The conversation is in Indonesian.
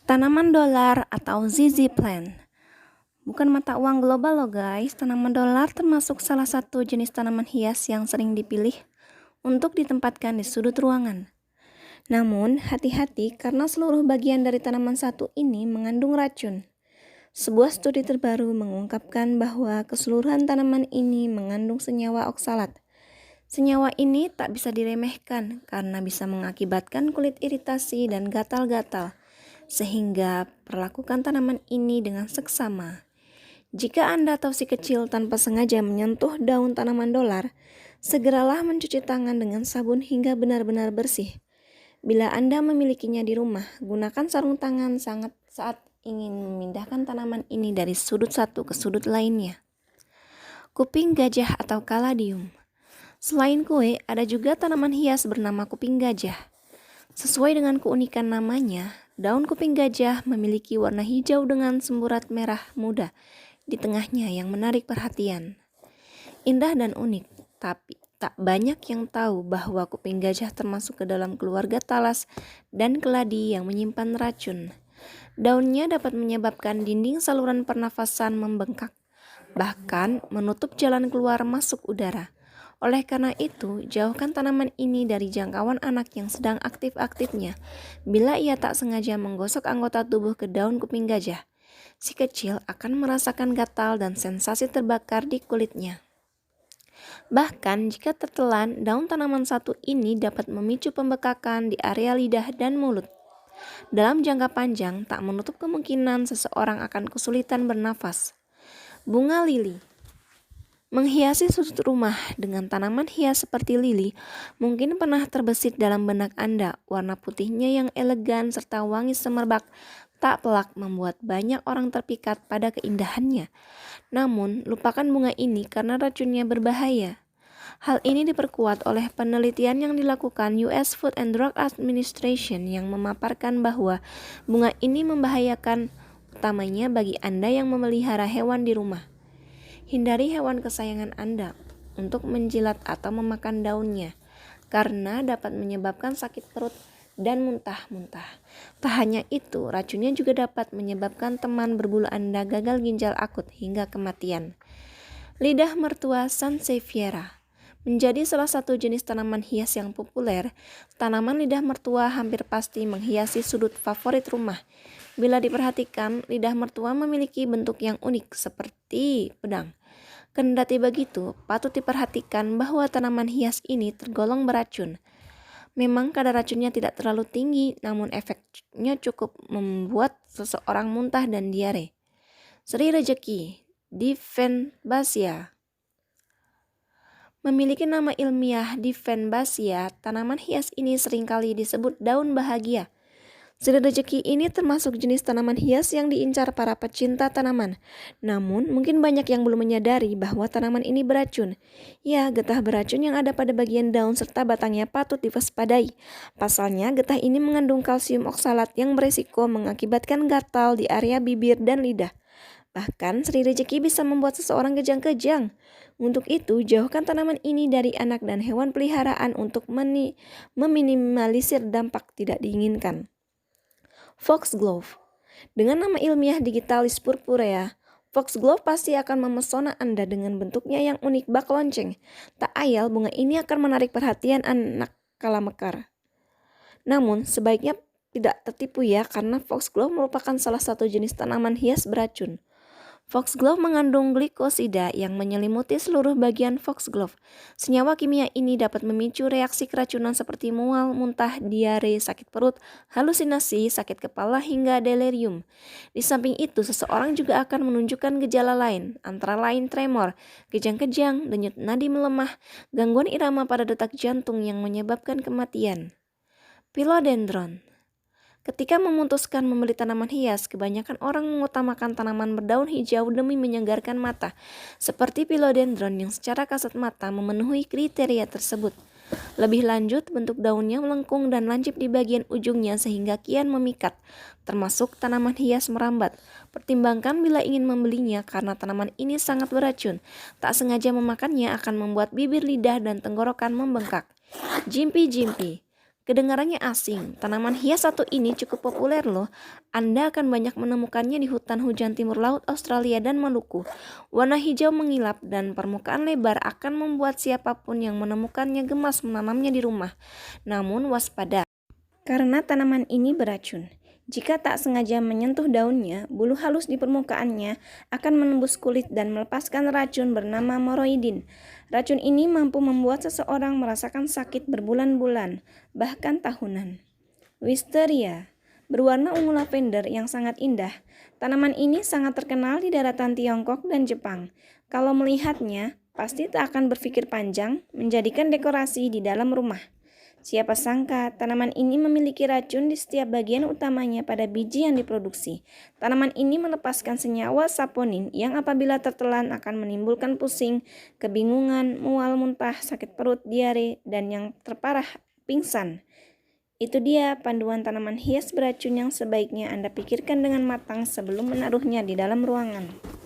Tanaman dolar atau ZZ plant bukan mata uang global loh guys. Tanaman dolar termasuk salah satu jenis tanaman hias yang sering dipilih untuk ditempatkan di sudut ruangan. Namun, hati-hati karena seluruh bagian dari tanaman satu ini mengandung racun. Sebuah studi terbaru mengungkapkan bahwa keseluruhan tanaman ini mengandung senyawa oksalat. Senyawa ini tak bisa diremehkan karena bisa mengakibatkan kulit iritasi dan gatal-gatal, sehingga perlakukan tanaman ini dengan seksama. Jika Anda atau si kecil tanpa sengaja menyentuh daun tanaman dolar, segeralah mencuci tangan dengan sabun hingga benar-benar bersih. Bila Anda memilikinya di rumah, gunakan sarung tangan saat ingin memindahkan tanaman ini dari sudut satu ke sudut lainnya. Kuping gajah atau caladium. Selain kue, ada juga tanaman hias bernama kuping gajah. Sesuai dengan keunikan namanya, daun kuping gajah memiliki warna hijau dengan semburat merah muda di tengahnya yang menarik perhatian. Indah dan unik, tapi tak banyak yang tahu bahwa kuping gajah termasuk ke dalam keluarga talas dan keladi yang menyimpan racun. Daunnya dapat menyebabkan dinding saluran pernafasan membengkak, bahkan menutup jalan keluar masuk udara. Oleh karena itu, jauhkan tanaman ini dari jangkauan anak yang sedang aktif-aktifnya. Bila ia tak sengaja menggosok anggota tubuh ke daun kuping gajah, si kecil akan merasakan gatal dan sensasi terbakar di kulitnya. Bahkan jika tertelan, daun tanaman satu ini dapat memicu pembekakan di area lidah dan mulut. Dalam jangka panjang, tak menutup kemungkinan seseorang akan kesulitan bernafas. Bunga lili. Menghiasi sudut rumah dengan tanaman hias seperti lili mungkin pernah terbesit dalam benak Anda. Warna putihnya yang elegan serta wangi semerbak tak pelak membuat banyak orang terpikat pada keindahannya. Namun, lupakan bunga ini karena racunnya berbahaya. Hal ini diperkuat oleh penelitian yang dilakukan US Food and Drug Administration yang memaparkan bahwa bunga ini membahayakan utamanya bagi Anda yang memelihara hewan di rumah. Hindari hewan kesayangan Anda untuk menjilat atau memakan daunnya, karena dapat menyebabkan sakit perut dan muntah-muntah. Tak hanya itu, racunnya juga dapat menyebabkan teman berbulu Anda gagal ginjal akut hingga kematian. Lidah mertua Sansevieria menjadi salah satu jenis tanaman hias yang populer. Tanaman lidah mertua hampir pasti menghiasi sudut favorit rumah. Bila diperhatikan, lidah mertua memiliki bentuk yang unik seperti pedang. Kendati begitu, patut diperhatikan bahwa tanaman hias ini tergolong beracun. Memang kadar racunnya tidak terlalu tinggi, namun efeknya cukup membuat seseorang muntah dan diare. Seri Rejeki, Dieffenbachia. Memiliki nama ilmiah Dieffenbachia, tanaman hias ini seringkali disebut daun bahagia. Seri rejeki ini termasuk jenis tanaman hias yang diincar para pecinta tanaman. Namun, mungkin banyak yang belum menyadari bahwa tanaman ini beracun. Ya, getah beracun yang ada pada bagian daun serta batangnya patut diwaspadai. Pasalnya, getah ini mengandung kalsium oksalat yang beresiko mengakibatkan gatal di area bibir dan lidah. Bahkan, seri rejeki bisa membuat seseorang kejang-kejang. Untuk itu, jauhkan tanaman ini dari anak dan hewan peliharaan untuk meminimalisir dampak tidak diinginkan. Foxglove. Dengan nama ilmiah Digitalis purpurea, foxglove pasti akan memesona Anda dengan bentuknya yang unik bak lonceng. Tak ayal bunga ini akan menarik perhatian anak kala mekar. Namun, sebaiknya tidak tertipu ya, karena foxglove merupakan salah satu jenis tanaman hias beracun. Foxglove mengandung glikosida yang menyelimuti seluruh bagian foxglove. Senyawa kimia ini dapat memicu reaksi keracunan seperti mual, muntah, diare, sakit perut, halusinasi, sakit kepala, hingga delirium. Di samping itu, seseorang juga akan menunjukkan gejala lain, antara lain tremor, kejang-kejang, denyut nadi melemah, gangguan irama pada detak jantung yang menyebabkan kematian. Philodendron. Ketika memutuskan membeli tanaman hias, kebanyakan orang mengutamakan tanaman berdaun hijau demi menyegarkan mata, seperti philodendron yang secara kasat mata memenuhi kriteria tersebut. Lebih lanjut, bentuk daunnya melengkung dan lancip di bagian ujungnya sehingga kian memikat, termasuk tanaman hias merambat. Pertimbangkan bila ingin membelinya karena tanaman ini sangat beracun. Tak sengaja memakannya akan membuat bibir, lidah, dan tenggorokan membengkak. Jimpi-jimpi. Kedengarannya asing, tanaman hias satu ini cukup populer loh. Anda akan banyak menemukannya di hutan hujan timur laut Australia dan Maluku. Warna hijau mengilap dan permukaan lebar akan membuat siapapun yang menemukannya gemas menanamnya di rumah. Namun waspada, karena tanaman ini beracun. Jika tak sengaja menyentuh daunnya, bulu halus di permukaannya akan menembus kulit dan melepaskan racun bernama moroidin. Racun ini mampu membuat seseorang merasakan sakit berbulan-bulan, bahkan tahunan. Wisteria berwarna ungu lavender yang sangat indah. Tanaman ini sangat terkenal di daratan Tiongkok dan Jepang. Kalau melihatnya, pasti tak akan berpikir panjang menjadikan dekorasi di dalam rumah. Siapa sangka tanaman ini memiliki racun di setiap bagian utamanya pada biji yang diproduksi. Tanaman ini melepaskan senyawa saponin yang apabila tertelan akan menimbulkan pusing, kebingungan, mual, muntah, sakit perut, diare, dan yang terparah, pingsan. Itu dia panduan tanaman hias beracun yang sebaiknya Anda pikirkan dengan matang sebelum menaruhnya di dalam ruangan.